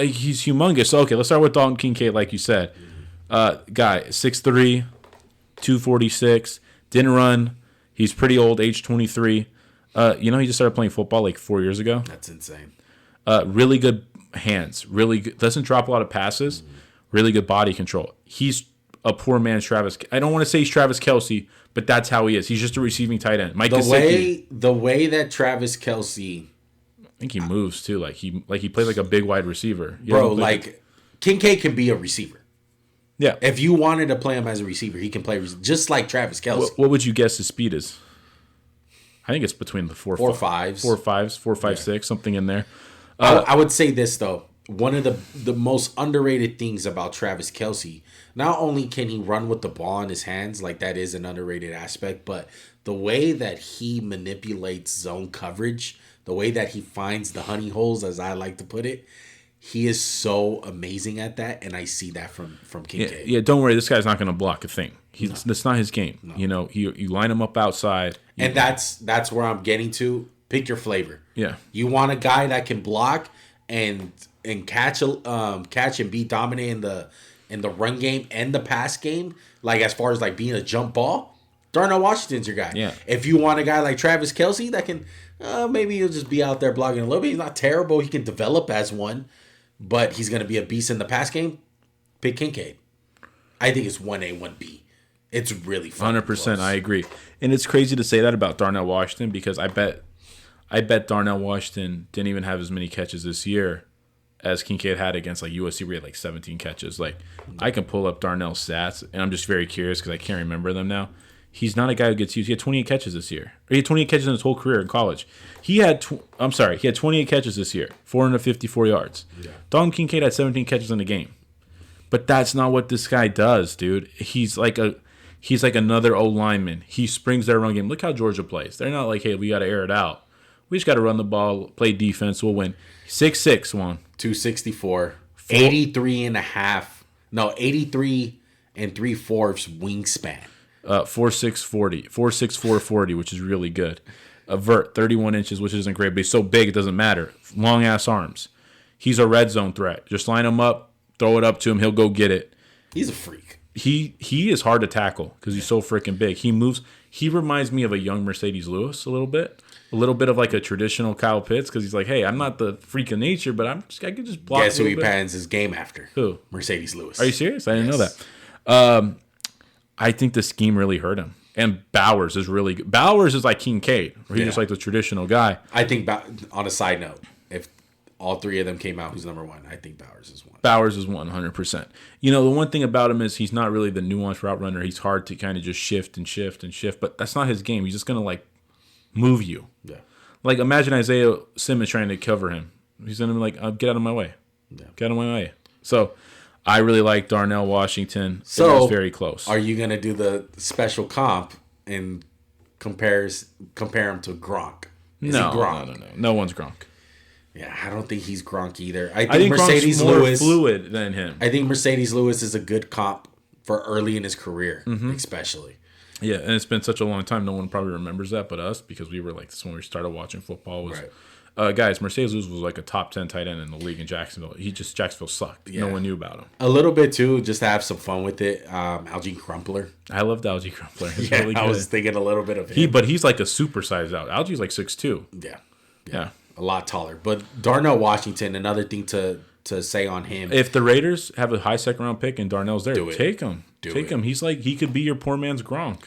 he's humongous. So, okay, let's start with Dalton Kincaid, like you said. Guy, 6'3", 246, didn't run. He's pretty old, age 23. He just started playing football like 4 years ago. That's insane. Really good hands. Really good. Doesn't drop a lot of passes. Really good body control. He's a poor man's Travis. I don't want to say he's Travis Kelce, but that's how he is. He's just a receiving tight end. The way that Travis Kelce, I think he moves too. Like he plays like a big wide receiver. Kincaid can be a receiver. Yeah. If you wanted to play him as a receiver, he can play just like Travis Kelce. What would you guess his speed is? I think it's between the 4.5s, 4.56, something in there. I would say this though. One of the most underrated things about Travis Kelce, not only can he run with the ball in his hands, like that is an underrated aspect, but the way that he manipulates zone coverage, the way that he finds the honey holes, as I like to put it, he is so amazing at that, and I see that from Kincaid. Yeah, don't worry, this guy's not going to block a thing. That's not his game. No. You line him up outside. And that's where I'm getting to. Pick your flavor. Yeah. You want a guy that can block and catch and be dominant in the run game and the pass game, like as far as like being a jump ball, Darnell Washington's your guy. Yeah. If you want a guy like Travis Kelce that can maybe he'll just be out there blocking a little bit. He's not terrible. He can develop as one, but he's gonna be a beast in the pass game. Pick Kincaid. I think it's 1A, 1B. It's really fun. 100%, I agree. And it's crazy to say that about Darnell Washington because I bet Darnell Washington didn't even have as many catches this year as Kincaid had against like USC, where he had like 17 catches. Like, I can pull up Darnell's stats, and I'm just very curious because I can't remember them now. He's not a guy who gets used. He had 28 catches this year. Or he had 28 catches in his whole career in college. He had 28 catches this year, 454 yards. Yeah. Dalton Kincaid had 17 catches in the game. But that's not what this guy does, dude. He's like another O lineman. He springs their run game. Look how Georgia plays. They're not like, hey, we got to air it out. We just got to run the ball, play defense, we'll win. 6'6", 264, 83 and 3/4 wingspan. 4'6", 40, which is really good. A vert, 31 inches, which isn't great, but he's so big it doesn't matter. Long ass arms. He's a red zone threat. Just line him up, throw it up to him, he'll go get it. He's a freak. He is hard to tackle because he's so freaking big. He moves. He reminds me of a young Mercedes Lewis a little bit of like a traditional Kyle Pitts because he's like, hey, I'm not the freak of nature, but I can just block. Guess who he patents his game after? Who? Mercedes Lewis. Are you serious? I didn't know that. I think the scheme really hurt him. And Bowers is really good. Bowers is like Kincaid, where he's just like the traditional guy. I think, on a side note, if all three of them came out, who's number one? I think Bowers is one. Bowers is 100%. The one thing about him is he's not really the nuanced route runner. He's hard to kind of just shift, but that's not his game. He's just going to like move you. Yeah. Like imagine Isaiah Simmons trying to cover him. He's going to be like, get out of my way. Yeah. Get out of my way. So I really like Darnell Washington. So it was very close. Are you going to do the special comp and compare him to Gronk? No. No one's Gronk. Yeah, I don't think he's Gronk either. I think Mercedes Lewis more fluid than him. I think Mercedes Lewis is a good comp for early in his career, especially. Yeah, and it's been such a long time. No one probably remembers that but us because we were like this when we started watching football. Guys, Mercedes Lewis was like a top 10 tight end in the league in Jacksonville. Jacksonville sucked. Yeah. No one knew about him. A little bit too, just to have some fun with it. Algene Crumpler. I loved Algene Crumpler. He's really good. I was thinking a little bit of him. But he's like a supersized out. Algene's like 6'2". Yeah. A lot taller. But Darnell Washington, another thing to say on him. If the Raiders have a high second round pick and Darnell's there, take him. Take him. He's like, he could be your poor man's Gronk.